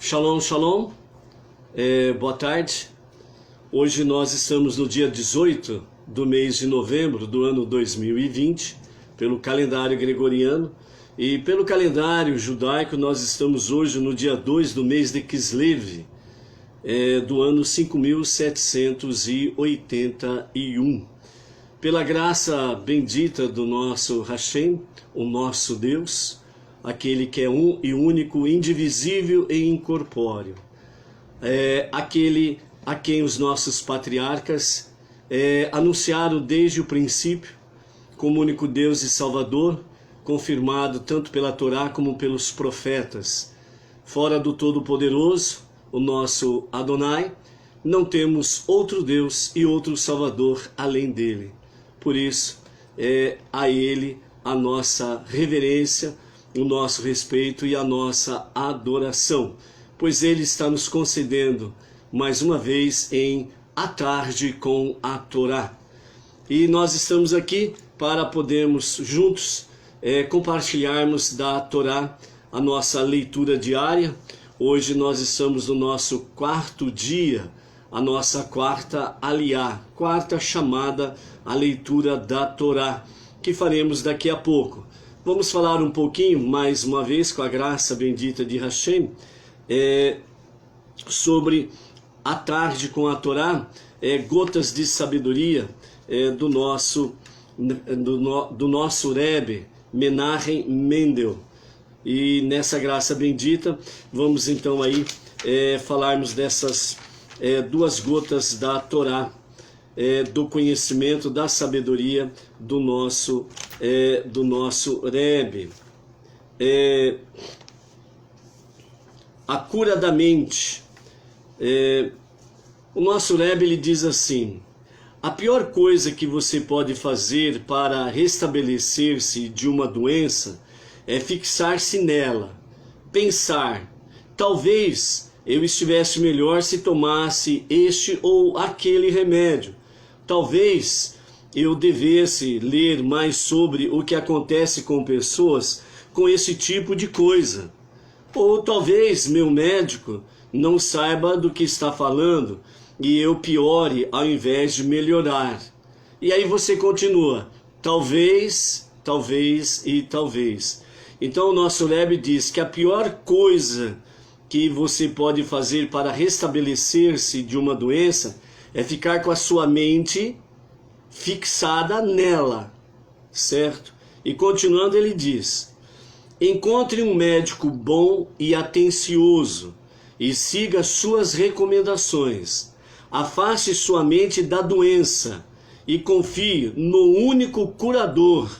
Shalom, shalom, boa tarde. Hoje nós estamos no dia 18 do mês de novembro do ano 2020, pelo calendário gregoriano, e pelo calendário judaico nós estamos hoje no dia 2 do mês de Kislev, do ano 5781. Pela graça bendita do nosso Hashem, o nosso Deus, aquele que é um e único, indivisível e incorpóreo, aquele a quem os nossos patriarcas anunciaram desde o princípio como único Deus e Salvador, confirmado tanto pela Torá como pelos profetas. Fora do Todo-Poderoso, o nosso Adonai, não temos outro Deus e outro Salvador além dele. Por isso, a ele a nossa reverência, o nosso respeito e a nossa adoração, pois ele está nos concedendo mais uma vez em A Tarde com a Torá. E nós estamos aqui para podermos juntos compartilharmos da Torá a nossa leitura diária. Hoje nós estamos no nosso quarto dia, a nossa quarta aliá, quarta chamada à leitura da Torá, que faremos daqui a pouco. Vamos falar um pouquinho, mais uma vez, com a graça bendita de Hashem, sobre A Tarde com a Torá, gotas de sabedoria do nosso Rebbe, Menahem Mendel. E nessa graça bendita, vamos então aí falarmos dessas duas gotas da Torá, do conhecimento, da sabedoria do nosso Rebbe. A cura da mente. O nosso Rebbe, ele diz assim: a pior coisa que você pode fazer para restabelecer-se de uma doença é fixar-se nela, pensar, talvez eu estivesse melhor se tomasse este ou aquele remédio. Talvez eu devesse ler mais sobre o que acontece com pessoas com esse tipo de coisa. Ou talvez meu médico não saiba do que está falando e eu piore ao invés de melhorar. E aí você continua, talvez, talvez e talvez. Então o nosso Rebbe diz que a pior coisa que você pode fazer para restabelecer-se de uma doença é ficar com a sua mente fixada nela, certo? E continuando ele diz: encontre um médico bom e atencioso e siga suas recomendações. Afaste sua mente da doença e confie no único curador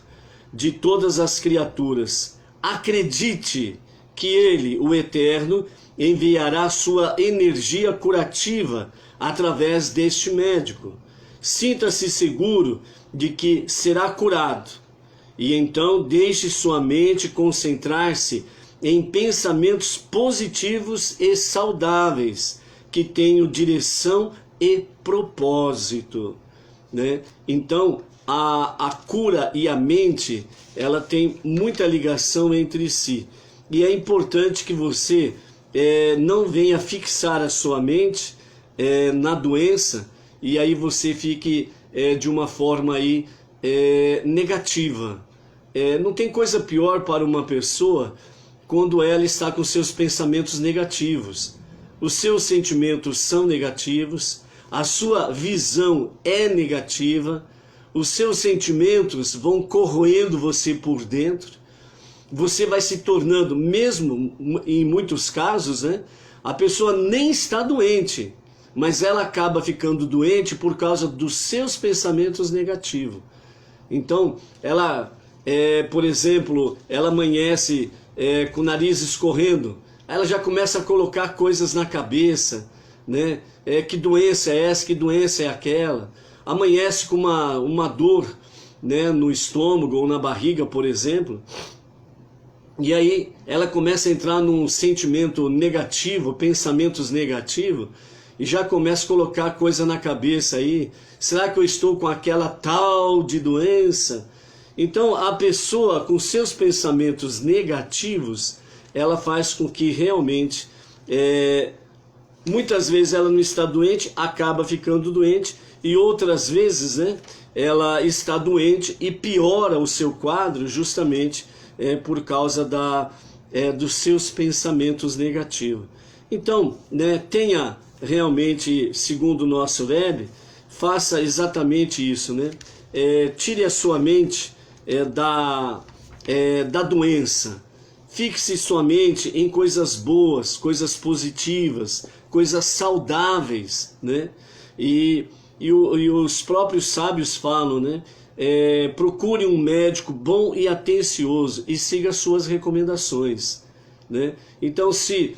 de todas as criaturas. Acredite que ele, o Eterno, enviará sua energia curativa através deste médico. Sinta-se seguro de que será curado. E então deixe sua mente concentrar-se em pensamentos positivos e saudáveis, que tenham direção e propósito, né? Então, a cura e a mente, ela tem muita ligação entre si. E é importante que você não venha fixar a sua mente na doença e aí você fique de uma forma aí negativa. Não tem coisa pior para uma pessoa quando ela está com seus pensamentos negativos. Os seus sentimentos são negativos, a sua visão é negativa, os seus sentimentos vão corroendo você por dentro. Você vai se tornando, mesmo em muitos casos, né, a pessoa nem está doente, mas ela acaba ficando doente por causa dos seus pensamentos negativos. Então, ela, por exemplo, ela amanhece com o nariz escorrendo, ela já começa a colocar coisas na cabeça, né? Que doença é essa, que doença é aquela. Amanhece com uma dor, né, no estômago ou na barriga, por exemplo. E aí ela começa a entrar num sentimento negativo, pensamentos negativos, e já começa a colocar coisa na cabeça aí. Será que eu estou com aquela tal de doença? Então a pessoa com seus pensamentos negativos, ela faz com que realmente muitas vezes ela não está doente, acaba ficando doente, e outras vezes, né, ela está doente e piora o seu quadro justamente por causa dos seus pensamentos negativos. Então, né, tenha realmente, segundo o nosso Rebbe, faça exatamente isso, né? Tire a sua mente da doença, fixe sua mente em coisas boas, coisas positivas, coisas saudáveis, né? E os próprios sábios falam, né? Procure um médico bom e atencioso e siga suas recomendações, né? Então, se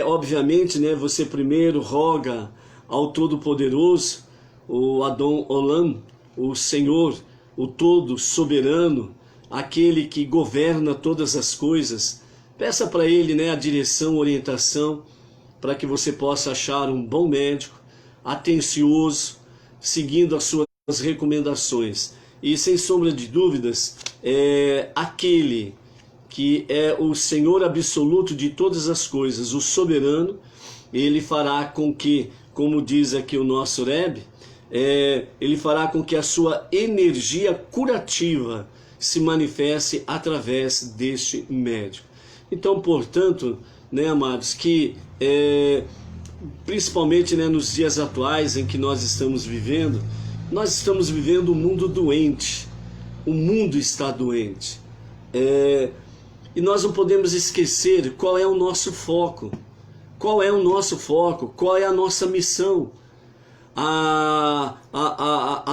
obviamente, né, você primeiro roga ao Todo-Poderoso, o Adon Olam, o Senhor, o Todo Soberano, aquele que governa todas as coisas, peça para Ele, né, a direção, orientação, para que você possa achar um bom médico, atencioso, seguindo as suas recomendações. E sem sombra de dúvidas, aquele que é o Senhor absoluto de todas as coisas, o soberano, ele fará com que, como diz aqui o nosso Rebbe, ele fará com que a sua energia curativa se manifeste através deste médico. Então, portanto, né, amados, que principalmente, né, nos dias atuais em que nós estamos vivendo um mundo doente. O mundo está doente. E nós não podemos esquecer qual é o nosso foco. Qual é o nosso foco? Qual é a nossa missão? A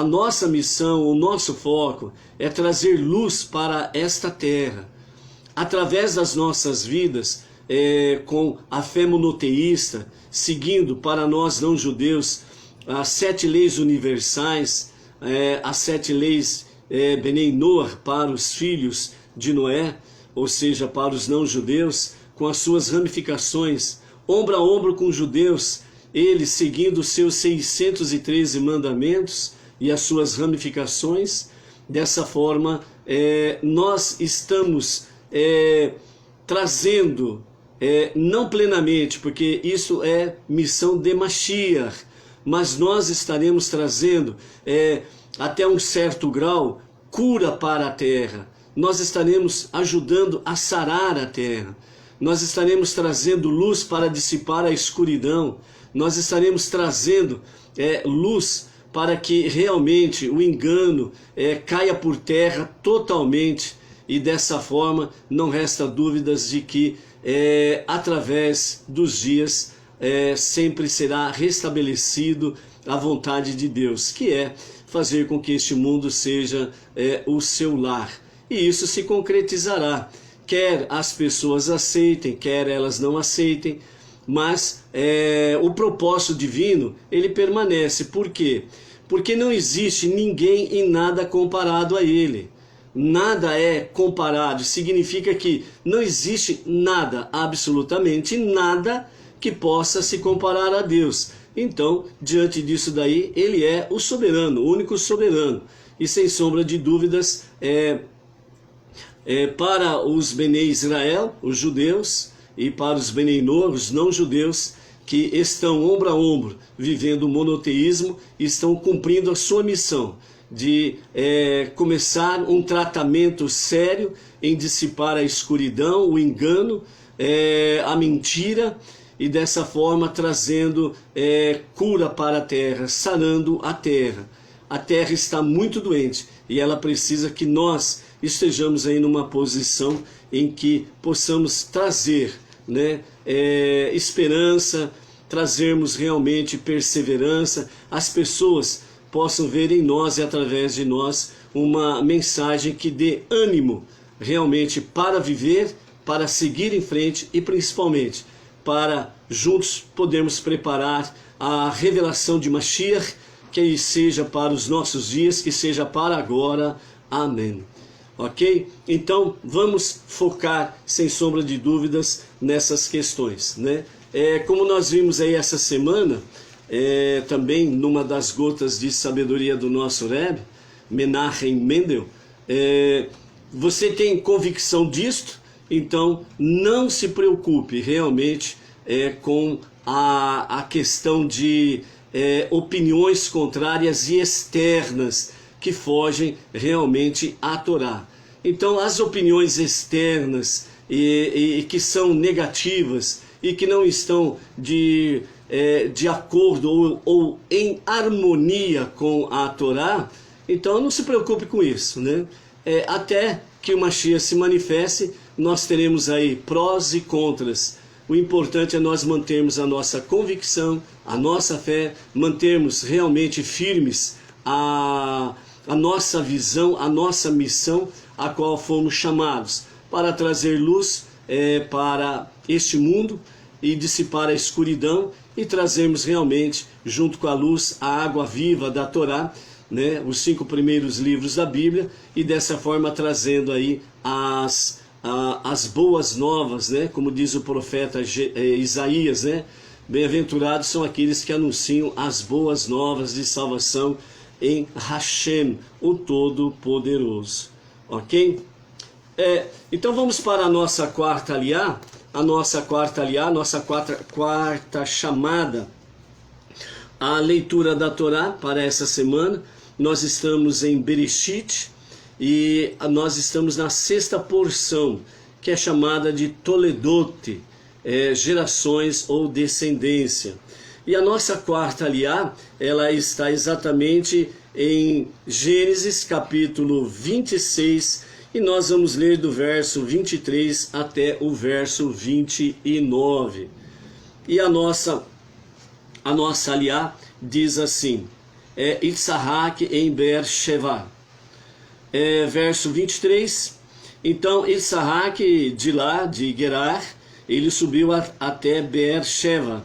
nossa missão, o nosso foco é trazer luz para esta terra. Através das nossas vidas, com a fé monoteísta, seguindo para nós não judeus as 7 leis universais, as 7 leis Benei Noah para os filhos de Noé, ou seja, para os não judeus, com as suas ramificações, ombro a ombro com os judeus, eles seguindo os seus 613 mandamentos e as suas ramificações. Dessa forma, nós estamos trazendo, não plenamente, porque isso é missão de Mashiach, mas nós estaremos trazendo, até um certo grau, cura para a terra. Nós estaremos ajudando a sarar a terra. Nós estaremos trazendo luz para dissipar a escuridão. Nós estaremos trazendo luz para que realmente o engano caia por terra totalmente. E dessa forma não resta dúvidas de que através dos dias sempre será restabelecido a vontade de Deus, que é fazer com que este mundo seja o seu lar. E isso se concretizará, quer as pessoas aceitem, quer elas não aceitem, mas o propósito divino, ele permanece. Por quê? Porque não existe ninguém e nada comparado a ele. Nada é comparado, significa que não existe nada, absolutamente nada, que possa se comparar a Deus. Então, diante disso daí, ele é o soberano, o único soberano. E sem sombra de dúvidas, para os Benei Israel, os judeus, e para os Benei Noah, os não-judeus, que estão ombro a ombro, vivendo o monoteísmo, estão cumprindo a sua missão de começar um tratamento sério em dissipar a escuridão, o engano, a mentira, e dessa forma trazendo cura para a terra, sarando a terra. A terra está muito doente e ela precisa que nós estejamos aí numa posição em que possamos trazer, né, esperança, trazermos realmente perseverança, as pessoas possam ver em nós e através de nós uma mensagem que dê ânimo realmente para viver, para seguir em frente e principalmente para juntos podermos preparar a revelação de Mashiach, que seja para os nossos dias, que seja para agora. Amém. Ok? Então vamos focar sem sombra de dúvidas nessas questões, né? Como nós vimos aí essa semana, também numa das gotas de sabedoria do nosso Rebbe, Menachem Mendel, você tem convicção disto, então não se preocupe realmente com a questão de opiniões contrárias e externas que fogem realmente à Torá. Então, as opiniões externas e que são negativas e que não estão de acordo ou em harmonia com a Torá, então não se preocupe com isso, né? Até que o Mashiach se manifeste, nós teremos aí prós e contras. O importante é nós mantermos a nossa convicção, a nossa fé, mantermos realmente firmes a nossa visão, a nossa missão, a qual fomos chamados para trazer luz para este mundo e dissipar a escuridão e trazermos realmente, junto com a luz, a água viva da Torá, né, os 5 primeiros livros da Bíblia, e dessa forma trazendo aí as boas novas, né, como diz o profeta Isaías, né, bem-aventurados são aqueles que anunciam as boas novas de salvação em Hashem, o Todo-Poderoso. Ok? Então vamos para a nossa quarta aliá, a nossa quarta chamada à leitura da Torá para essa semana. Nós estamos em Bereshit e nós estamos na 6ª porção, que é chamada de Toledot, gerações ou descendência. E a nossa quarta aliá, ela está exatamente em Gênesis capítulo 26, e nós vamos ler do verso 23 até o verso 29. E a nossa aliá diz assim, Yitzhak em Beer-sheva. Verso 23, então Yitzhak de lá, de Gerar, ele subiu até Beer-sheva.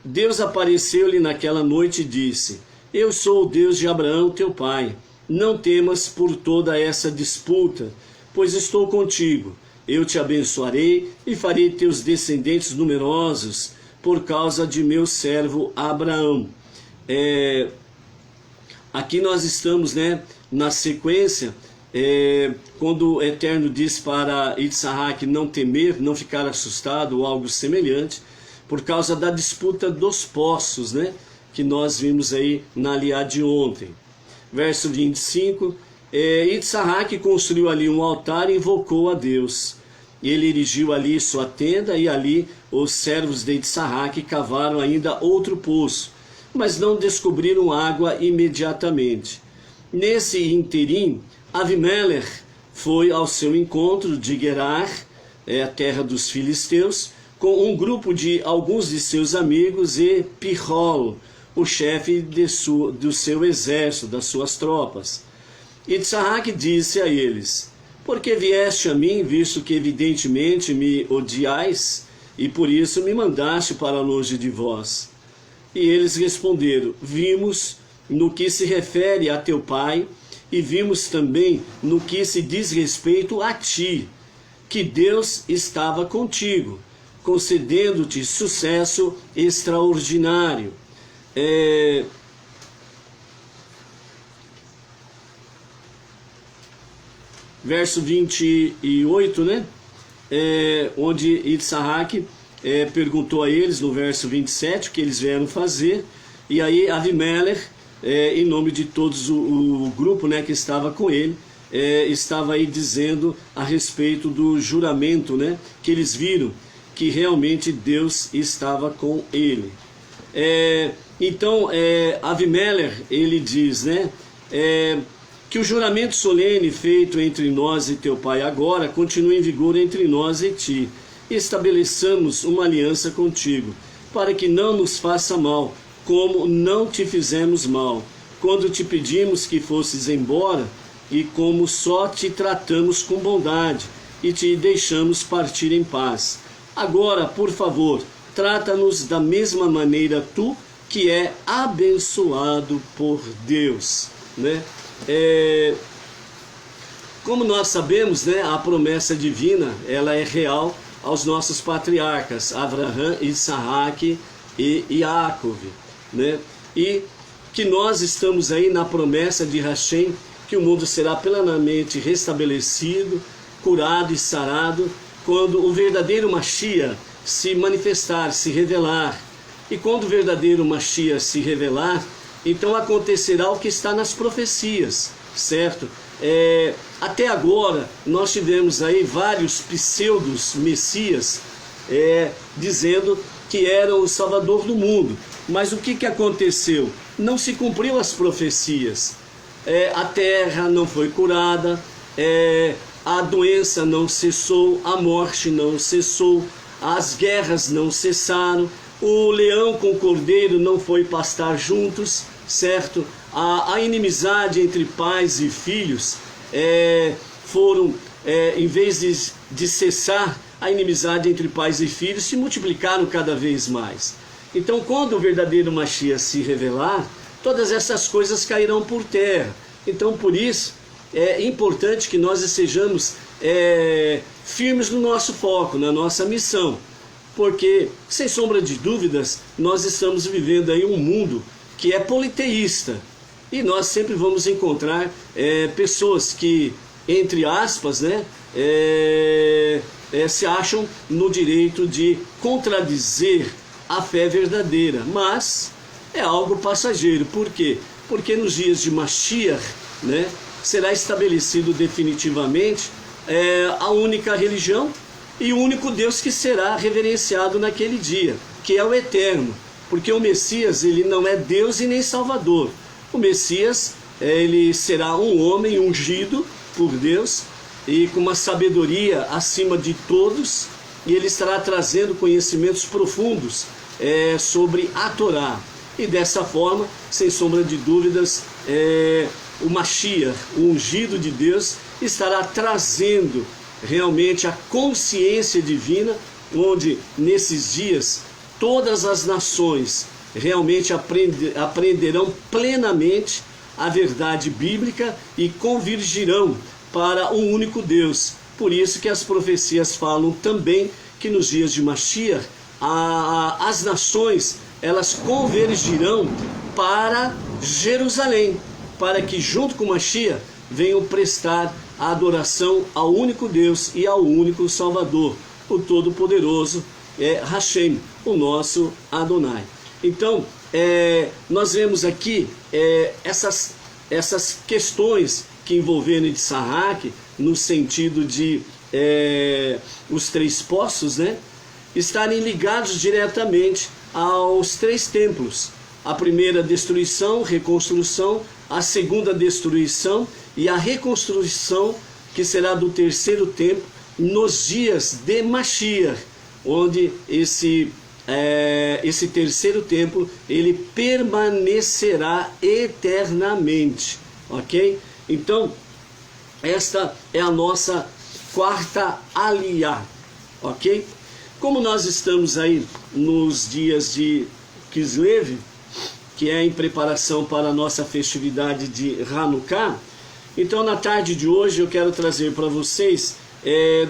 Deus apareceu-lhe naquela noite e disse, eu sou o Deus de Abraão, teu pai. Não temas por toda essa disputa, pois estou contigo. Eu te abençoarei e farei teus descendentes numerosos por causa de meu servo Abraão. Aqui nós estamos, né, na sequência, quando o Eterno diz para Yitzhak não temer, não ficar assustado ou algo semelhante, por causa da disputa dos poços, né, que nós vimos aí na aliá de ontem. Verso 25, Yitzhak construiu ali um altar e invocou a Deus. Ele erigiu ali sua tenda e ali os servos de Yitzhak cavaram ainda outro poço, mas não descobriram água imediatamente. Nesse interim, Avimelech foi ao seu encontro de Gerar, a terra dos filisteus, com um grupo de alguns de seus amigos e Pihol, o chefe do seu exército, das suas tropas. Yitzhak disse a eles, por que vieste a mim, visto que evidentemente me odiais, e por isso me mandaste para longe de vós? E eles responderam, vimos no que se refere a teu pai, e vimos também no que se diz respeito a ti, que Deus estava contigo, concedendo-te sucesso extraordinário. Verso 28, né? Onde Yitzhak perguntou a eles, no verso 27, o que eles vieram fazer. E aí Avimelech, em nome de todos o grupo, né, que estava com ele, estava aí dizendo a respeito do juramento, né, que eles viram que realmente Deus estava com ele. Então, Avimelech, ele diz, né, que o juramento solene feito entre nós e teu pai agora continue em vigor entre nós e ti. Estabeleçamos uma aliança contigo, para que não nos faça mal, como não te fizemos mal, quando te pedimos que fosses embora, e como só te tratamos com bondade, e te deixamos partir em paz. Agora, por favor, trata-nos da mesma maneira tu, que é abençoado por Deus, né? Como nós sabemos, né, a promessa divina, ela é real aos nossos patriarcas, Abraham, Isaac e Jacob, né? E que nós estamos aí na promessa de Hashem, que o mundo será plenamente restabelecido, curado e sarado, quando o verdadeiro Mashiach se manifestar, se revelar. E quando o verdadeiro Mashiach se revelar, então acontecerá o que está nas profecias, certo? Até agora nós tivemos aí vários pseudos messias dizendo que eram o Salvador do mundo. Mas o que aconteceu? Não se cumpriu as profecias. A terra não foi curada, a doença não cessou, a morte não cessou, as guerras não cessaram, o leão com o cordeiro não foi pastar juntos, certo? A inimizade entre pais e filhos foram, em vez de cessar, a inimizade entre pais e filhos se multiplicaram cada vez mais. Então, quando o verdadeiro Mashiach se revelar, todas essas coisas cairão por terra. Então, por isso, é importante que nós sejamos firmes no nosso foco, na nossa missão. Porque, sem sombra de dúvidas, nós estamos vivendo aí um mundo que é politeísta. E nós sempre vamos encontrar pessoas que, entre aspas, se acham no direito de contradizer a fé verdadeira. Mas é algo passageiro. Por quê? Porque nos dias de Mashiach, será estabelecido definitivamente a única religião e o único Deus que será reverenciado naquele dia, que é o Eterno. Porque o Messias, ele não é Deus e nem Salvador. O Messias, ele será um homem ungido por Deus e com uma sabedoria acima de todos, e ele estará trazendo conhecimentos profundos sobre a Torá. E dessa forma, sem sombra de dúvidas, o Mashiach, o ungido de Deus, estará trazendo realmente a consciência divina, onde nesses dias todas as nações realmente aprenderão plenamente a verdade bíblica e convergirão para um único Deus. Por isso que as profecias falam também que nos dias de Mashiach, as nações, elas convergirão para Jerusalém, para que junto com Mashiach venham prestar a adoração ao único Deus e ao único Salvador, o Todo-Poderoso, Hashem, o nosso Adonai. Então, nós vemos aqui essas questões que envolveram Yitzhak, no sentido de os três poços, estarem ligados diretamente aos três templos. A primeira destruição, reconstrução, a segunda destruição e a reconstrução, que será do terceiro templo, nos dias de Mashiach, onde esse terceiro templo, ele permanecerá eternamente, ok? Então, esta é a nossa quarta aliá, ok? Como nós estamos aí nos dias de Kislev, que é em preparação para a nossa festividade de Hanukkah, então na tarde de hoje eu quero trazer para vocês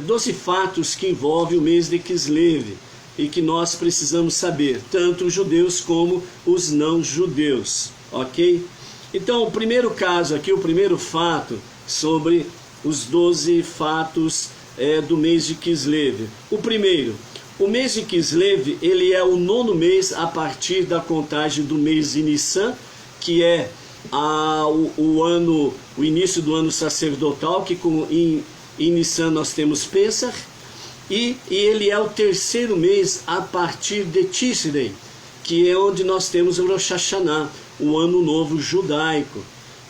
12 fatos que envolvem o mês de Kislev e que nós precisamos saber, tanto os judeus como os não judeus, ok? Então o primeiro caso aqui, o primeiro fato sobre os 12 fatos do mês de Kislev. O primeiro, o mês de Kislev, ele é o 9º mês a partir da contagem do mês de Nissan, que é o início do ano sacerdotal, que em Nissan nós temos Pesach, e ele é o 3º mês a partir de Tishrei, que é onde nós temos o Rosh Hashanah, o ano novo judaico.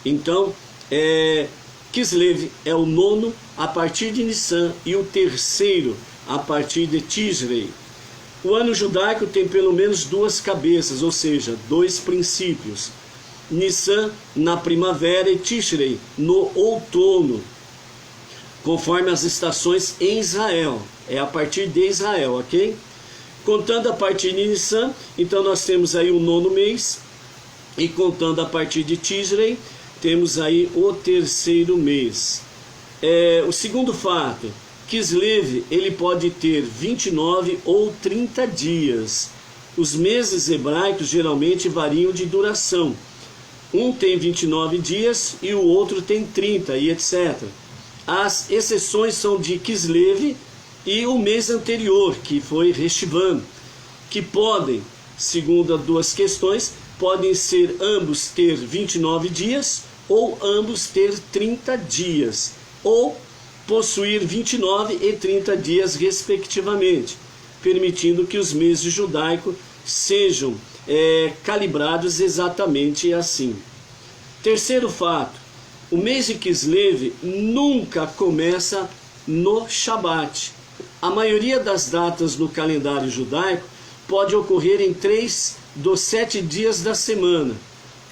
Então, Kislev é o 9º a partir de Nissan e o 3º a partir de Tishrei. O ano judaico tem pelo menos 2 cabeças, ou seja, 2 princípios. Nissan na primavera e Tishrei no outono, conforme as estações em Israel. É a partir de Israel, ok? Contando a partir de Nissan, então nós temos aí o 9º mês, e contando a partir de Tishrei, temos aí o 3º mês. O segundo fato, Kislev, ele pode ter 29 ou 30 dias. Os meses hebraicos geralmente variam de duração. Um tem 29 dias e o outro tem 30 e etc. As exceções são de Kislev e o mês anterior, que foi Reshvan, que podem, segundo as duas questões, podem ser ambos ter 29 dias ou ambos ter 30 dias, ou possuir 29 e 30 dias respectivamente, permitindo que os meses judaicos sejam calibrados exatamente assim. Terceiro fato, o mês de Kislev nunca começa no Shabat. A maioria das datas no calendário judaico pode ocorrer em 3 dos 7 dias da semana.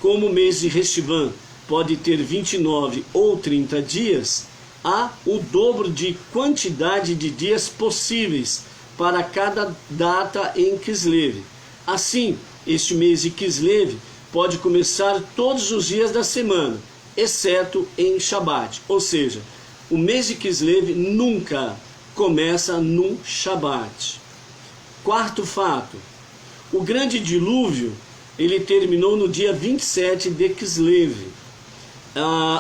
Como o mês de Reshvan pode ter 29 ou 30 dias, há o dobro de quantidade de dias possíveis para cada data em Kislev. Assim, este mês de Kislev pode começar todos os dias da semana, exceto em Shabat. Ou seja, o mês de Kislev nunca começa no Shabat. Quarto fato, o grande dilúvio, ele terminou no dia 27 de Kislev.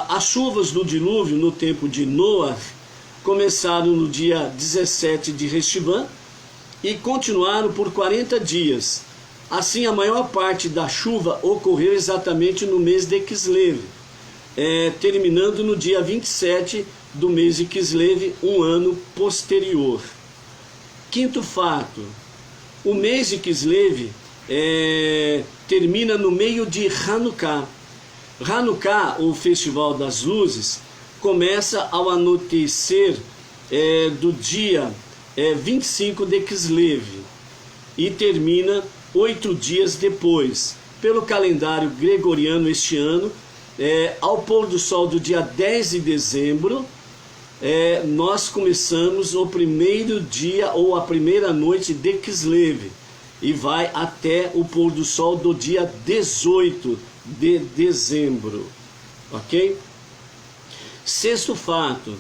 As chuvas do dilúvio no tempo de Noah começaram no dia 17 de Reshvan e continuaram por 40 dias. Assim, a maior parte da chuva ocorreu exatamente no mês de Kislev, terminando no dia 27 do mês de Kislev, um ano posterior. Quinto fato, o mês de Kislev termina no meio de Hanukkah. Hanukkah, o Festival das Luzes, começa ao anoitecer do dia 25 de Kislev e termina 8 dias depois. Pelo calendário gregoriano este ano, ao pôr do sol do dia 10 de dezembro, nós começamos o primeiro dia ou a primeira noite de Kislev e vai até o pôr do sol do dia 18 de dezembro, ok? Sexto fato,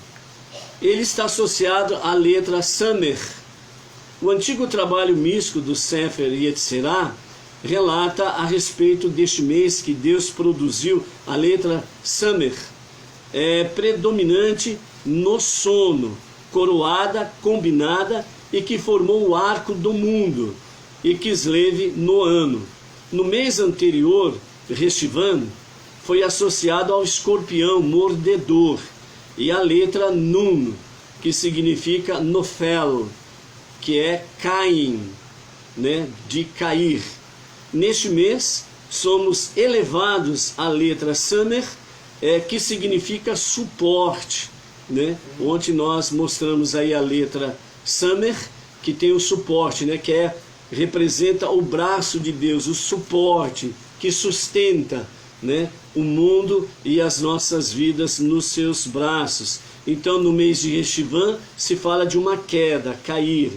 ele está associado à letra Samer. O antigo trabalho místico do Sefer Yetzirah relata a respeito deste mês que Deus produziu a letra Samer, predominante no sono, coroada, combinada e que formou o arco do mundo, e Kislev no ano. No mês anterior, Reshvan foi associado ao escorpião mordedor e a letra Nun, que significa Nofel, que é Caim, de cair. Neste mês, somos elevados à letra Samer, que significa suporte, Ontem nós mostramos aí a letra Samer, que tem o suporte, que representa o braço de Deus, o suporte que sustenta, o mundo e as nossas vidas nos seus braços. Então, no mês de Reshvan se fala de uma queda, cair,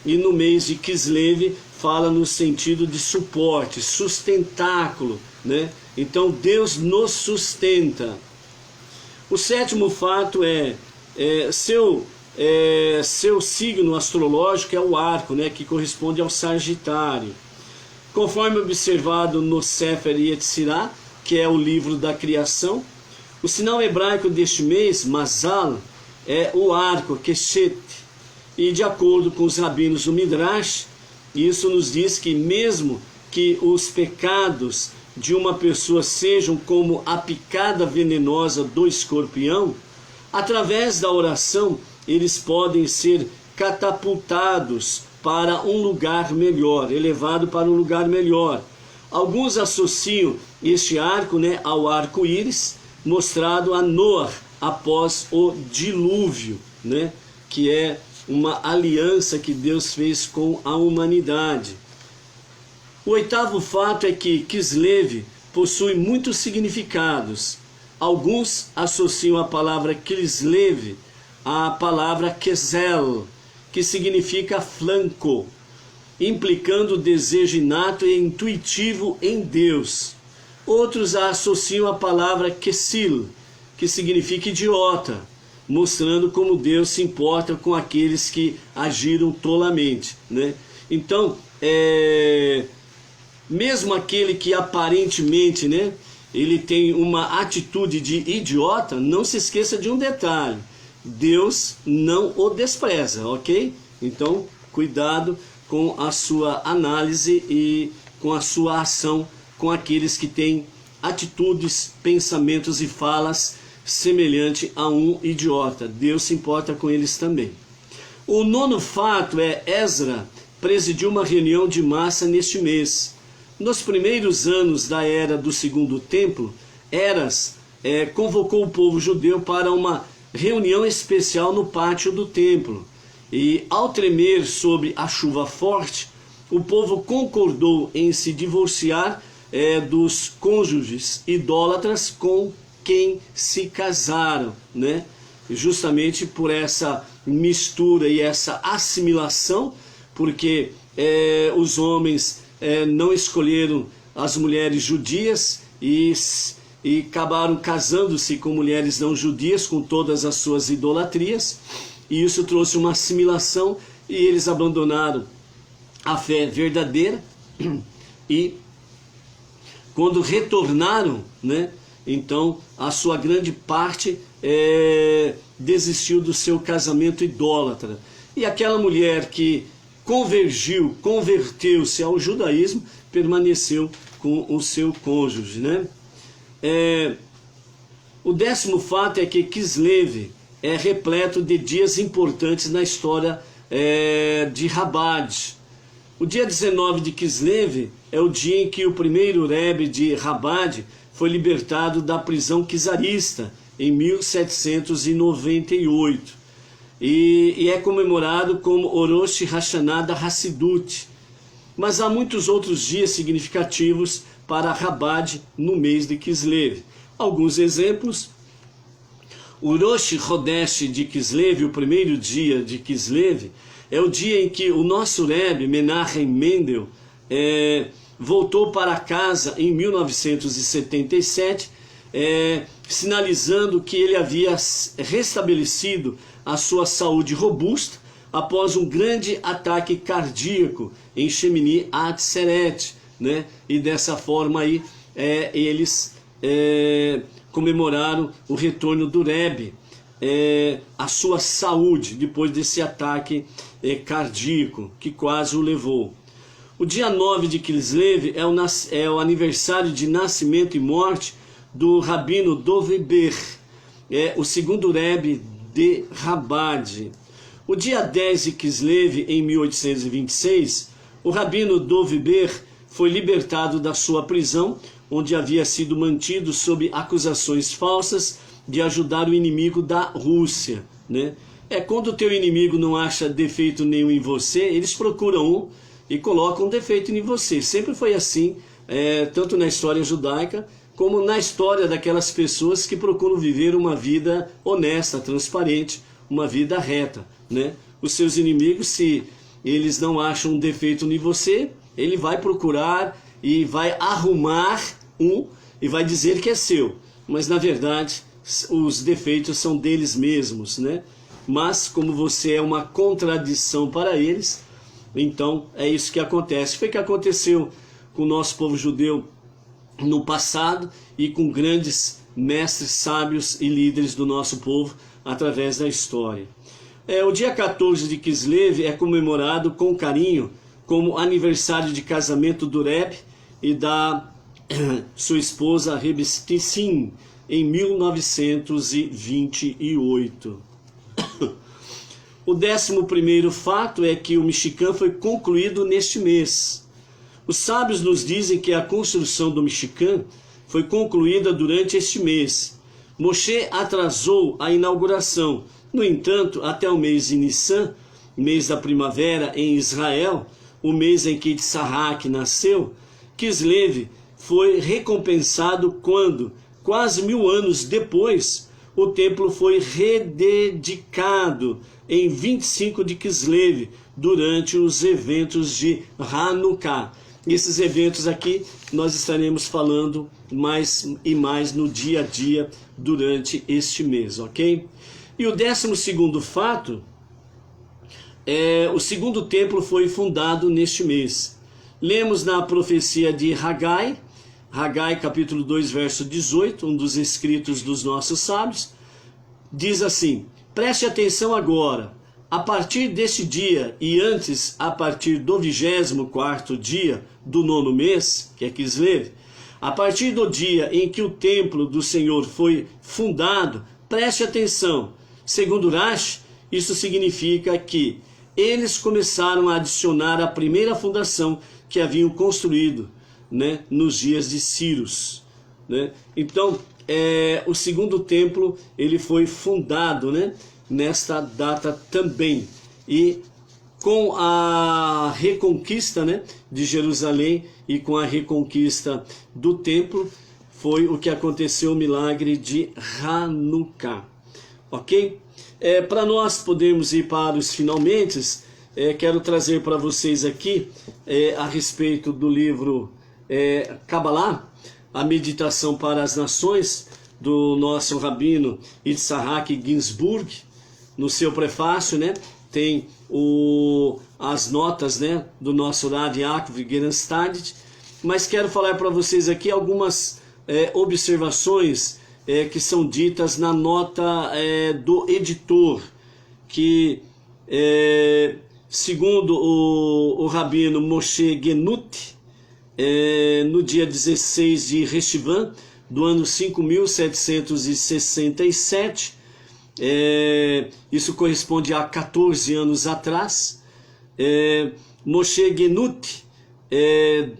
E no mês de Kislev fala no sentido de suporte, sustentáculo, Então, Deus nos sustenta. O sétimo fato seu signo astrológico é o arco, que corresponde ao Sagitário. Conforme observado no Sefer Yetzirah, que é o livro da criação, o sinal hebraico deste mês, Mazal, é o arco, Keshet. E de acordo com os rabinos do Midrash, isso nos diz que mesmo que os pecados de uma pessoa sejam como a picada venenosa do escorpião, através da oração eles podem ser catapultados para um lugar melhor, elevado para um lugar melhor. Alguns associam este arco ao arco-íris, mostrado a Noah após o dilúvio, que é uma aliança que Deus fez com a humanidade. O oitavo fato é que Kislev possui muitos significados. Alguns associam a palavra Kislev à palavra Kezel, que significa flanco, implicando desejo inato e intuitivo em Deus. Outros a associam à palavra Kesil, que significa idiota, mostrando como Deus se importa com aqueles que agiram tolamente. Então, mesmo aquele que aparentemente ele tem uma atitude de idiota, não se esqueça de um detalhe. Deus não o despreza, ok? Então, cuidado com a sua análise e com a sua ação com aqueles que têm atitudes, pensamentos e falas semelhante a um idiota. Deus se importa com eles também. O nono fato é Esdra presidiu uma reunião de massa neste mês. Nos primeiros anos da era do Segundo Templo, Eras convocou o povo judeu para uma reunião especial no pátio do templo. E ao tremer sob a chuva forte, o povo concordou em se divorciar dos cônjuges idólatras com quem se casaram, né? Justamente por essa mistura e essa assimilação, porque os homens não escolheram as mulheres judias e acabaram casando-se com mulheres não judias, com todas as suas idolatrias, e isso trouxe uma assimilação e eles abandonaram a fé verdadeira e quando retornaram, né, então a sua grande parte desistiu do seu casamento idólatra. E aquela mulher que converteu-se ao judaísmo, permaneceu com o seu cônjuge, né? O décimo fato é que Kislev é repleto de dias importantes na história de Rabad. O dia 19 de Kislev é o dia em que o primeiro Rebbe de Rabad foi libertado da prisão czarista, em 1798. E é comemorado como Orosh Hashanah da Hassidut. Mas há muitos outros dias significativos para Rabad no mês de Kislev. Alguns exemplos: o Rosh Chodesh de Kislev, o primeiro dia de Kislev, é o dia em que o nosso Rebbe, Menachem Mendel, voltou para casa em 1977, sinalizando que ele havia restabelecido a sua saúde robusta após um grande ataque cardíaco em Shemini Atzeret, né? E dessa forma aí eles comemoraram o retorno do Rebbe, a sua saúde depois desse ataque cardíaco que quase o levou. O dia 9 de Kislev é o aniversário de nascimento e morte do Rabino Dov Ber, o segundo Rebbe de Rabad. O dia 10 de Kislev, em 1826, o Rabino Dov Ber foi libertado da sua prisão, onde havia sido mantido sob acusações falsas de ajudar o inimigo da Rússia, né? Quando o teu inimigo não acha defeito nenhum em você, eles procuram um e colocam um defeito em você. Sempre foi assim, tanto na história judaica, como na história daquelas pessoas que procuram viver uma vida honesta, transparente, uma vida reta, né? Os seus inimigos, se eles não acham um defeito em você, ele vai procurar e vai arrumar um e vai dizer que é seu. Mas na verdade, os defeitos são deles mesmos, né? Mas como você é uma contradição para eles, então é isso que acontece. Foi o que aconteceu com o nosso povo judeu no passado e com grandes mestres, sábios e líderes do nosso povo através da história. O dia 14 de Kislev é comemorado com carinho como aniversário de casamento do Rebbe e da sua esposa Rebbe Stissin, em 1928. O 11º fato é que o Mishkan foi concluído neste mês. Os sábios nos dizem que a construção do Mishkan foi concluída durante este mês. Moshe atrasou a inauguração. No entanto, até o mês de Nissan, mês da primavera em Israel, o mês em que Tzahak nasceu, Kislev foi recompensado quando, quase 1000 anos depois, o templo foi rededicado em 25 de Kislev, durante os eventos de Hanukkah. Esses eventos aqui nós estaremos falando mais e mais no dia a dia durante este mês, ok? E o 12º fato o segundo templo foi fundado neste mês. Lemos na profecia de Hagai, capítulo 2, verso 18, um dos escritos dos nossos sábios, diz assim: Preste atenção agora. A partir deste dia e antes, a partir do 24º dia do 9º mês, quer quis ler, a partir do dia em que o templo do Senhor foi fundado, preste atenção. Segundo Rashi, isso significa que eles começaram a adicionar a primeira fundação que haviam construído, né, nos dias de Círios, né? Então, o segundo templo ele foi fundado, né, nesta data também. E com a reconquista, né, de Jerusalém e com a reconquista do templo, foi o que aconteceu, o milagre de Hanukkah. Ok? Para nós podermos ir para os finalmente, quero trazer para vocês aqui a respeito do livro Kabbalah, a meditação para as nações, do nosso rabino Yitzhak Ginsburg. No seu prefácio, né, tem as notas, né, do nosso Rav Yaakov Gerenstad, mas quero falar para vocês aqui algumas observações que são ditas na nota do editor, que segundo o rabino Moshe Genut, no dia 16 de Reshivan, do ano 5767, isso corresponde a 14 anos atrás, Moshe Genut,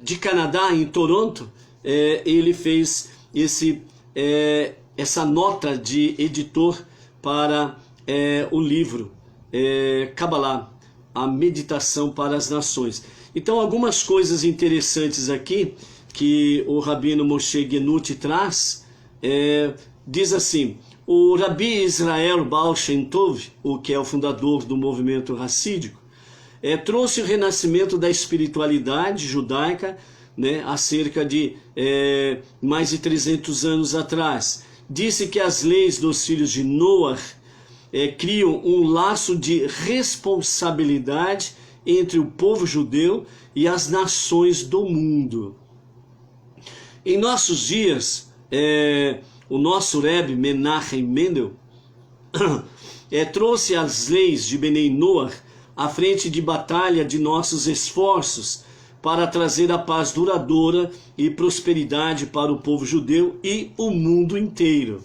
de Canadá, em Toronto, ele fez essa nota de editor para o livro Kabbalah, a meditação para as nações. Então, algumas coisas interessantes aqui que o rabino Moshe Genut traz, diz assim: o Rabi Israel Baal Shem Tov, o que é o fundador do movimento racídico, trouxe o renascimento da espiritualidade judaica, né, há cerca de mais de 300 anos atrás. Disse que as leis dos filhos de Noah criam um laço de responsabilidade entre o povo judeu e as nações do mundo. Em nossos dias, o nosso Rebbe Menachem Mendel trouxe as leis de Benei Noach à frente de batalha de nossos esforços para trazer a paz duradoura e prosperidade para o povo judeu e o mundo inteiro.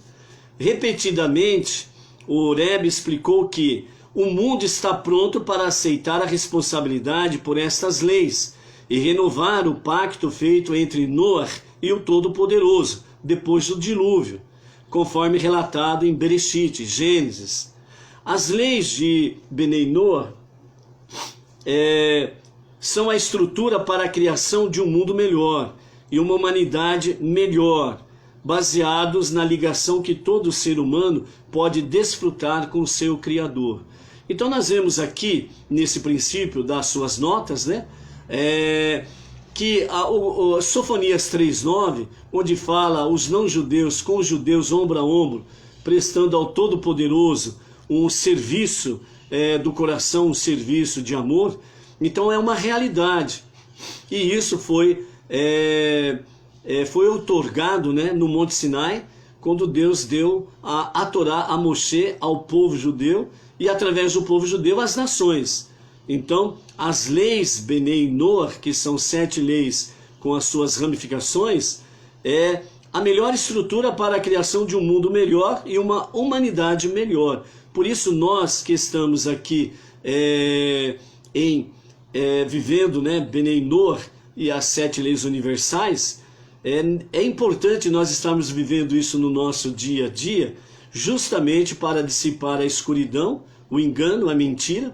Repetidamente, o Rebbe explicou que o mundo está pronto para aceitar a responsabilidade por estas leis e renovar o pacto feito entre Noach e o Todo-Poderoso, depois do dilúvio, conforme relatado em Bereshit, Gênesis. As leis de Benei Noach são a estrutura para a criação de um mundo melhor e uma humanidade melhor, baseados na ligação que todo ser humano pode desfrutar com o seu Criador. Então nós vemos aqui, nesse princípio das suas notas, né, que Sofonias 3,9, onde fala os não-judeus com os judeus ombro a ombro, prestando ao Todo-Poderoso um serviço do coração, um serviço de amor, então é uma realidade. E isso foi outorgado, né, no Monte Sinai, quando Deus deu a Torá a Moshe, ao povo judeu, e através do povo judeu às nações. Então, as leis Benei Noach, que são 7 leis com as suas ramificações, é a melhor estrutura para a criação de um mundo melhor e uma humanidade melhor. Por isso nós que estamos aqui vivendo, né, Benei Noach e as 7 leis universais, é importante nós estarmos vivendo isso no nosso dia a dia, justamente para dissipar a escuridão, o engano, a mentira,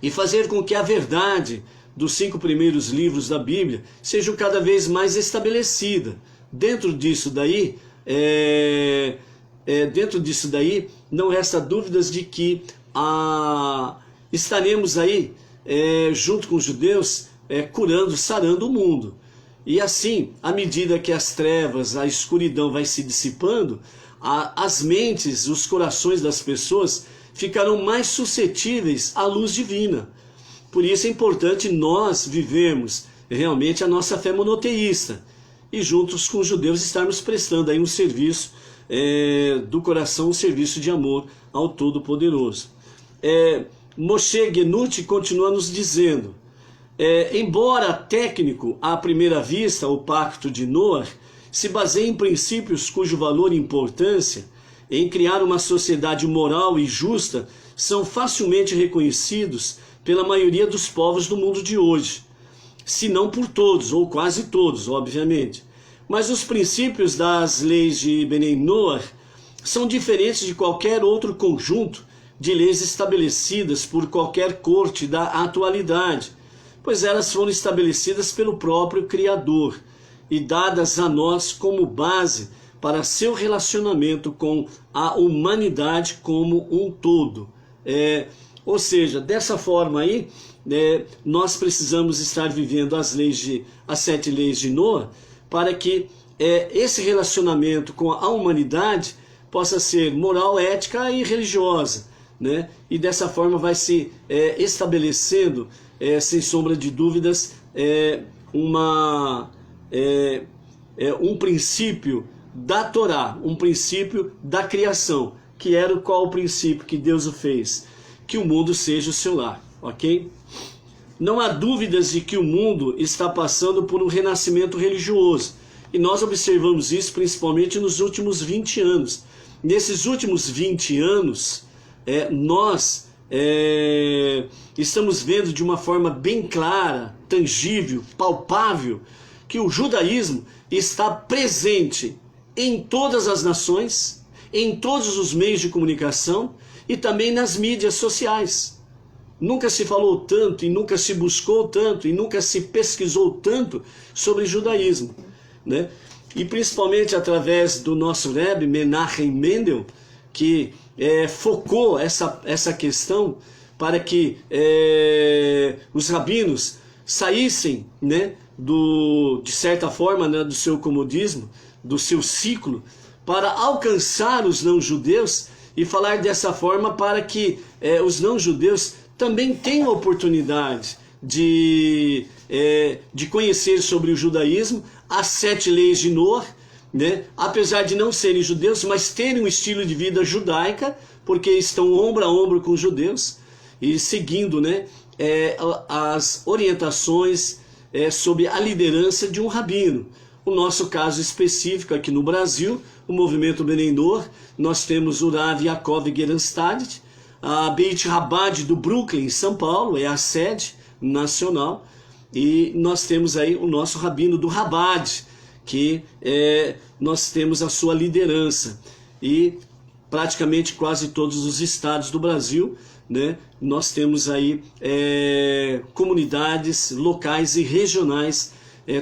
e fazer com que a verdade dos 5 primeiros livros da Bíblia seja cada vez mais estabelecida. Dentro disso daí, não resta dúvidas de que estaremos aí, junto com os judeus, curando, sarando o mundo. E assim, à medida que as trevas, a escuridão vai se dissipando, as mentes, os corações das pessoas ficarão mais suscetíveis à luz divina. Por isso é importante nós vivermos realmente a nossa fé monoteísta e juntos com os judeus estarmos prestando aí um serviço do coração um serviço de amor ao Todo-Poderoso. Moshe Genuti continua nos dizendo, embora técnico à primeira vista, o Pacto de Noé se baseia em princípios cujo valor e importância em criar uma sociedade moral e justa são facilmente reconhecidos pela maioria dos povos do mundo de hoje, se não por todos, ou quase todos, obviamente. Mas os princípios das leis de Benei Noach são diferentes de qualquer outro conjunto de leis estabelecidas por qualquer corte da atualidade, pois elas foram estabelecidas pelo próprio Criador e dadas a nós como base para seu relacionamento com a humanidade como um todo. Ou seja, dessa forma aí, nós precisamos estar vivendo as 7 leis de Noé para que esse relacionamento com a humanidade possa ser moral, ética e religiosa, né? E dessa forma vai se estabelecendo, sem sombra de dúvidas, um princípio da Torá, um princípio da criação, que era qual o princípio que Deus o fez? Que o mundo seja o seu lar, ok? Não há dúvidas de que o mundo está passando por um renascimento religioso, e nós observamos isso principalmente nos últimos 20 anos. Nesses últimos 20 anos, nós estamos vendo de uma forma bem clara, tangível, palpável, que o judaísmo está presente em todas as nações, em todos os meios de comunicação e também nas mídias sociais. Nunca se falou tanto e nunca se buscou tanto e nunca se pesquisou tanto sobre judaísmo, né? E principalmente através do nosso Rebbe Menachem Mendel, que focou essa questão para que os rabinos saíssem, né, de certa forma, né, do seu comodismo, do seu ciclo, para alcançar os não-judeus e falar dessa forma para que os não-judeus também tenham a oportunidade de conhecer sobre o judaísmo, as 7 leis de Noé, né? Apesar de não serem judeus, mas terem um estilo de vida judaica, porque estão ombro a ombro com os judeus e seguindo, né, as orientações sob a liderança de um rabino. O nosso caso específico aqui no Brasil, o movimento Benei Noach, nós temos o Rav Yaakov Geranstad, a Beit Chabad do Brooklyn, em São Paulo, é a sede nacional, e nós temos aí o nosso rabino do Chabad, que nós temos a sua liderança, e praticamente quase todos os estados do Brasil, né, nós temos aí comunidades locais e regionais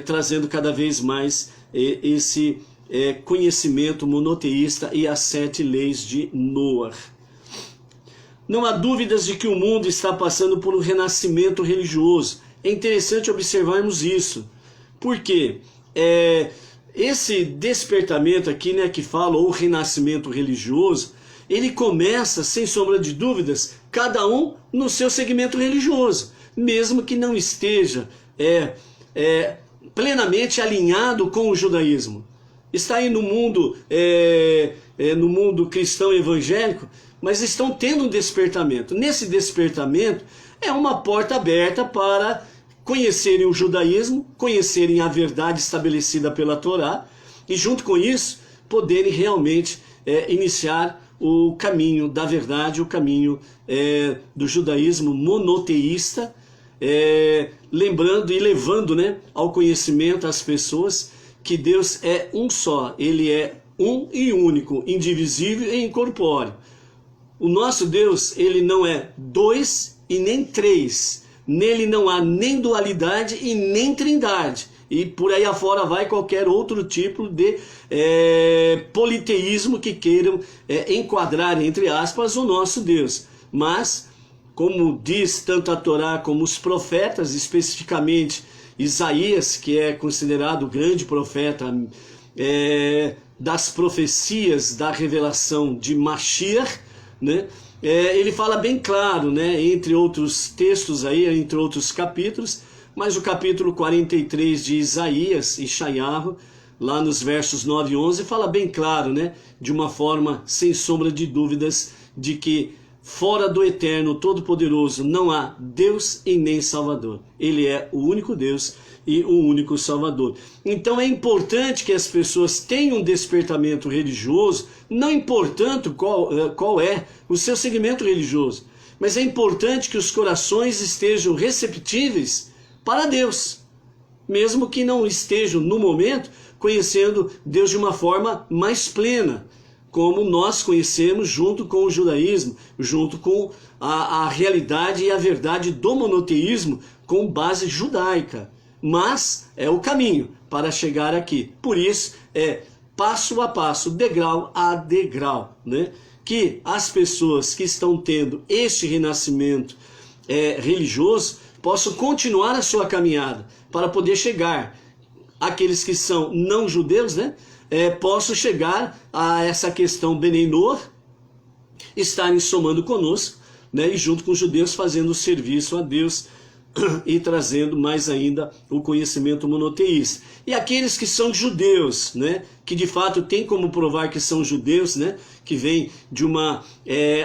trazendo cada vez mais esse conhecimento monoteísta e as 7 leis de Noé. Não há dúvidas de que o mundo está passando por um renascimento religioso. É interessante observarmos isso. Por quê? Esse despertamento aqui, né, que fala, ou renascimento religioso, ele começa, sem sombra de dúvidas, cada um no seu segmento religioso, mesmo que não esteja plenamente alinhado com o judaísmo. Está aí no mundo cristão evangélico, mas estão tendo um despertamento. Nesse despertamento é uma porta aberta para conhecerem o judaísmo, conhecerem a verdade estabelecida pela Torá e junto com isso poderem realmente iniciar o caminho da verdade, o caminho do judaísmo monoteísta, lembrando e levando, né, ao conhecimento as pessoas que Deus é um só, Ele é um e único, indivisível e incorpóreo. O nosso Deus, Ele não é 2 e nem 3, nele não há nem dualidade e nem trindade, e por aí afora vai qualquer outro tipo de politeísmo que queiram enquadrar, entre aspas, o nosso Deus. Mas, como diz tanto a Torá como os profetas, especificamente Isaías, que é considerado o grande profeta das profecias da revelação de Mashiach, né? Ele fala bem claro, né, entre outros textos aí, entre outros capítulos, mas o capítulo 43 de Isaías, Ishayahu, lá nos versos 9 e 11, fala bem claro, né, de uma forma sem sombra de dúvidas, de que fora do Eterno Todo-Poderoso não há Deus e nem Salvador. Ele é o único Deus e o único Salvador. Então é importante que as pessoas tenham um despertamento religioso, não importando qual é o seu segmento religioso, mas é importante que os corações estejam receptíveis para Deus, mesmo que não estejam no momento conhecendo Deus de uma forma mais plena, como nós conhecemos junto com o judaísmo, junto com a realidade e a verdade do monoteísmo com base judaica. Mas é o caminho para chegar aqui. Por isso é passo a passo, degrau a degrau, né? Que as pessoas que estão tendo este renascimento religioso possam continuar a sua caminhada para poder chegar. Aqueles que são não judeus, né? Possam chegar a essa questão Benenor, estarem somando conosco, né? E junto com os judeus fazendo o serviço a Deus e trazendo mais ainda o conhecimento monoteísta. E aqueles que são judeus, né, que de fato tem como provar que são judeus, né, que vem de uma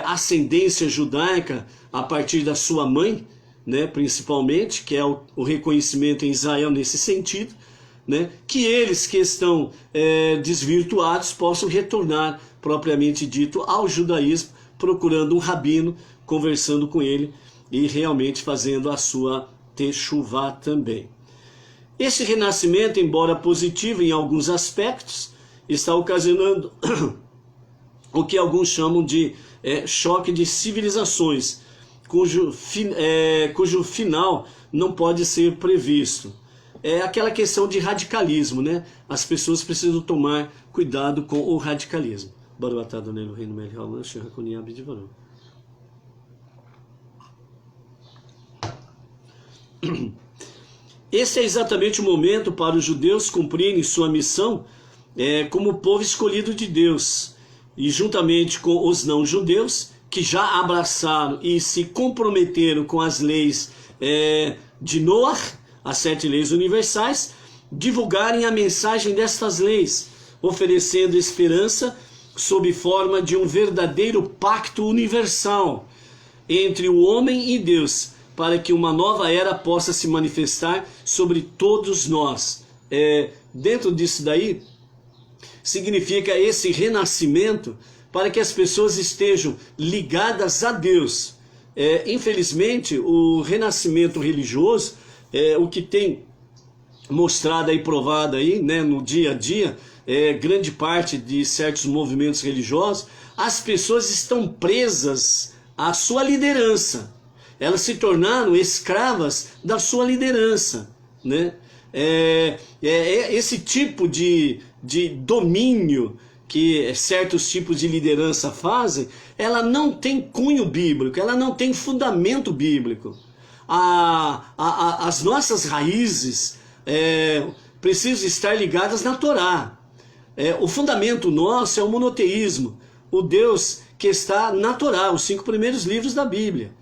ascendência judaica a partir da sua mãe, né, principalmente, que é o reconhecimento em Israel nesse sentido, né, que eles que estão desvirtuados possam retornar, propriamente dito, ao judaísmo, procurando um rabino, conversando com ele, e realmente fazendo a sua techuvá também. Esse renascimento, embora positivo em alguns aspectos, está ocasionando o que alguns chamam de choque de civilizações, cujo final não pode ser previsto. É aquela questão de radicalismo, né? As pessoas precisam tomar cuidado com o radicalismo. Baruatado Nelo Reino Melhor, Shiracuniabi de Varão. Esse é exatamente o momento para os judeus cumprirem sua missão como povo escolhido de Deus, e juntamente com os não-judeus, que já abraçaram e se comprometeram com as leis de Noah, as 7 leis universais, divulgarem a mensagem destas leis, oferecendo esperança sob forma de um verdadeiro pacto universal entre o homem e Deus, para que uma nova era possa se manifestar sobre todos nós. Dentro disso daí, significa esse renascimento para que as pessoas estejam ligadas a Deus. Infelizmente, o renascimento religioso, o que tem mostrado e provado aí, né, no dia a dia, grande parte de certos movimentos religiosos, as pessoas estão presas à sua liderança. Elas se tornaram escravas da sua liderança, né? Esse tipo de domínio que certos tipos de liderança fazem, ela não tem cunho bíblico, ela não tem fundamento bíblico. As nossas raízes precisam estar ligadas na Torá. O fundamento nosso é o monoteísmo, o Deus que está na Torá, os 5 primeiros livros da Bíblia.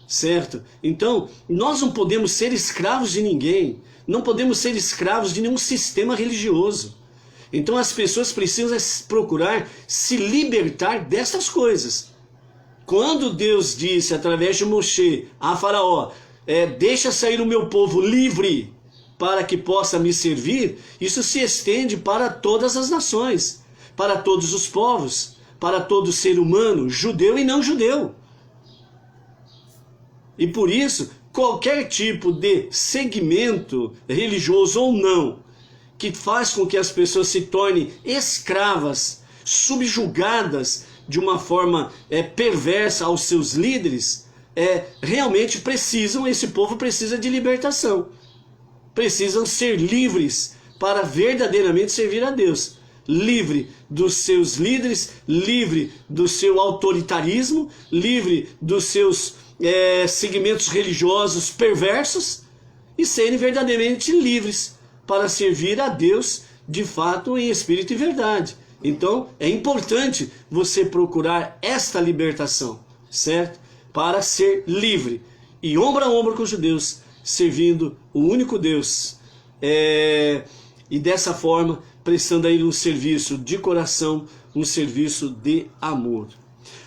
Certo? Então, nós não podemos ser escravos de ninguém, não podemos ser escravos de nenhum sistema religioso. Então as pessoas precisam procurar se libertar dessas coisas. Quando Deus disse através de Moshe a Faraó, deixa sair o meu povo livre para que possa me servir, isso se estende para todas as nações, para todos os povos, para todo ser humano, judeu e não judeu. E por isso, qualquer tipo de segmento religioso ou não, que faz com que as pessoas se tornem escravas, subjugadas de uma forma perversa aos seus líderes, realmente esse povo precisa de libertação. Precisam ser livres para verdadeiramente servir a Deus. Livre dos seus líderes, livre do seu autoritarismo, livre dos seus segmentos religiosos perversos, e serem verdadeiramente livres para servir a Deus de fato em espírito e verdade. Então é importante você procurar esta libertação, certo? Para ser livre e ombro a ombro com os judeus, servindo o único Deus, e dessa forma prestando a ele um serviço de coração, um serviço de amor.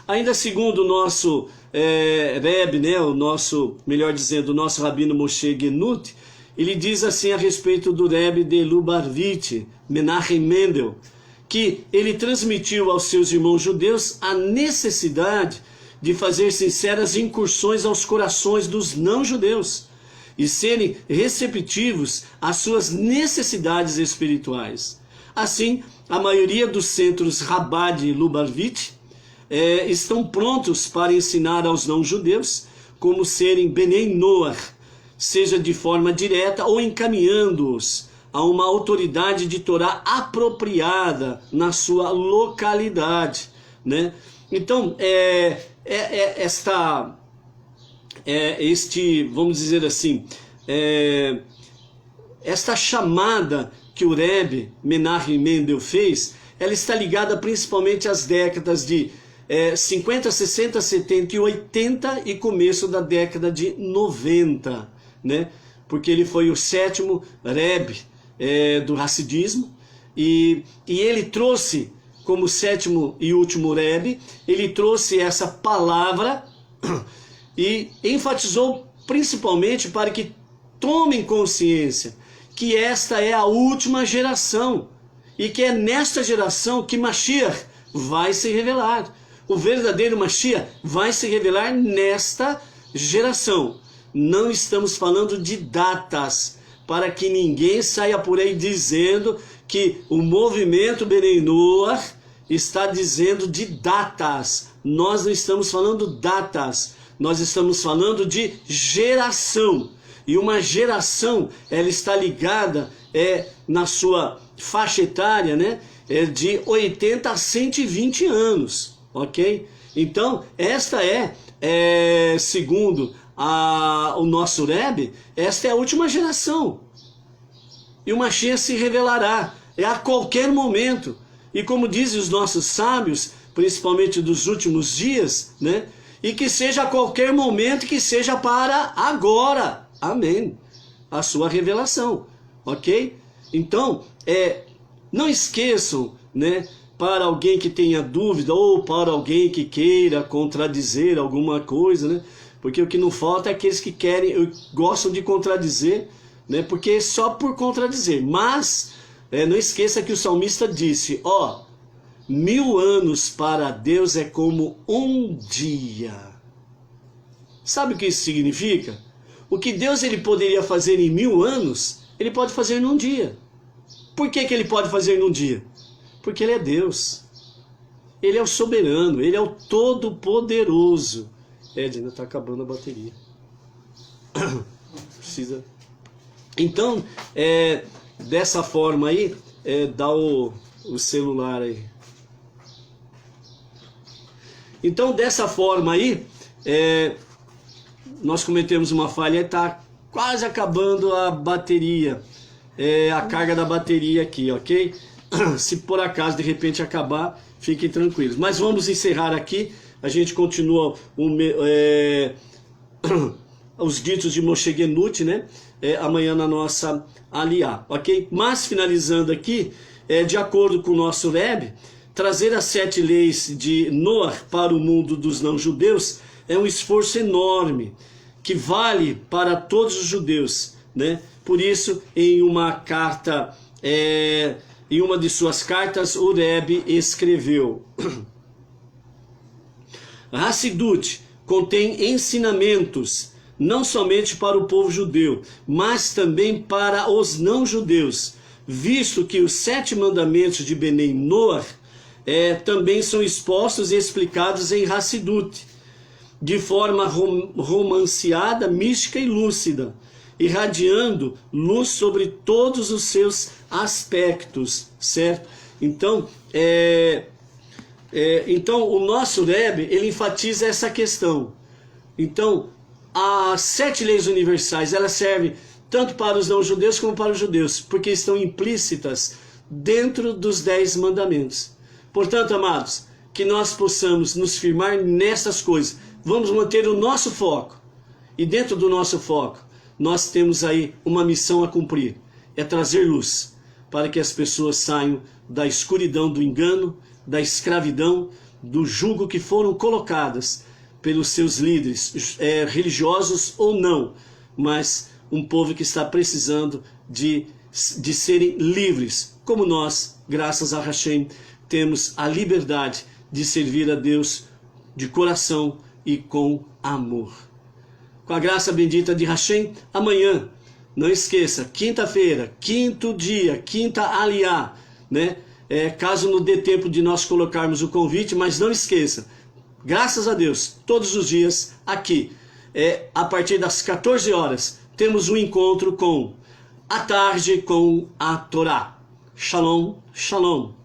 Ainda segundo o nosso Rebbe, né, o nosso, melhor dizendo, o nosso Rabino Moshe Genut, ele diz assim a respeito do Rebbe de Lubavitch, Menachem Mendel, que ele transmitiu aos seus irmãos judeus a necessidade de fazer sinceras incursões aos corações dos não-judeus e serem receptivos às suas necessidades espirituais. Assim, a maioria dos centros Rabá de Lubavitch estão prontos para ensinar aos não-judeus como serem Benei Noach, seja de forma direta ou encaminhando-os a uma autoridade de Torá apropriada na sua localidade, né? Então, vamos dizer assim, esta chamada que o Rebbe Menachem Mendel fez, ela está ligada principalmente às décadas de 50, 60, 70 e 80 e começo da década de 90, né? Porque ele foi o 7º Rebbe do Hassidismo e ele trouxe, como 7º e último Rebbe, ele trouxe essa palavra e enfatizou principalmente para que tomem consciência que esta é a última geração e que é nesta geração que Mashiach vai se revelar. O verdadeiro Mashiach vai se revelar nesta geração. Não estamos falando de datas, para que ninguém saia por aí dizendo que o movimento Benei Noach está dizendo de datas. Nós não estamos falando datas, nós estamos falando de geração. E uma geração, ela está ligada na sua faixa etária, né, de 80 a 120 anos, ok? Então, esta segundo o nosso Rebbe, esta é a última geração. E o Mashiach se revelará a qualquer momento. E como dizem os nossos sábios, principalmente dos últimos dias, né? E que seja a qualquer momento, que seja para agora. Amém. A sua revelação, ok? Então, não esqueçam, né? Para alguém que tenha dúvida ou para alguém que queira contradizer alguma coisa, né? Porque o que não falta é aqueles que gostam de contradizer, né? Porque é só por contradizer. Mas não esqueça que o salmista disse, 1000 anos para Deus é como um dia. Sabe o que isso significa? O que Deus ele poderia fazer em 1000 anos, ele pode fazer num dia. Por que ele pode fazer num dia? Porque ele é Deus. Ele é o soberano, ele é o todo-poderoso. Edna, está acabando a bateria. Precisa. Então, dessa forma aí, dá o celular aí. Então, dessa forma aí, nós cometemos uma falha e está quase acabando a bateria, a carga da bateria aqui, ok? Se por acaso de repente acabar, fiquem tranquilos. Mas vamos encerrar aqui. A gente continua os ditos de Moshe Genut, né? Amanhã na nossa Aliá, ok? Mas finalizando aqui, de acordo com o nosso Rebbe, trazer as 7 leis de Noach para o mundo dos não-judeus é um esforço enorme, que vale para todos os judeus, né? Por isso, em uma carta, em uma de suas cartas, o Rebbe escreveu: Hassidut contém ensinamentos não somente para o povo judeu, mas também para os não-judeus, visto que os 7 mandamentos de Benei Noach também são expostos e explicados em Hassidut, de forma romanceada, mística e lúcida, irradiando luz sobre todos os seus aspectos, certo? Então, então o nosso Rebbe, ele enfatiza essa questão. Então, as 7 leis universais, elas servem tanto para os não-judeus como para os judeus, porque estão implícitas dentro dos 10 mandamentos. Portanto, amados, que nós possamos nos firmar nessas coisas. Vamos manter o nosso foco. E dentro do nosso foco, nós temos aí uma missão a cumprir. É trazer luz. para que as pessoas saiam da escuridão do engano, da escravidão, do jugo que foram colocadas pelos seus líderes, religiosos ou não, mas um povo que está precisando de serem livres, como nós, graças a Hashem, temos a liberdade de servir a Deus de coração e com amor. Com a graça bendita de Hashem, amanhã, não esqueça, quinta-feira, quinto dia, quinta aliá, né? Caso não dê tempo de nós colocarmos o convite, mas não esqueça, graças a Deus, todos os dias aqui, a partir das 14 horas, temos um encontro com a tarde com a Torá. Shalom, shalom.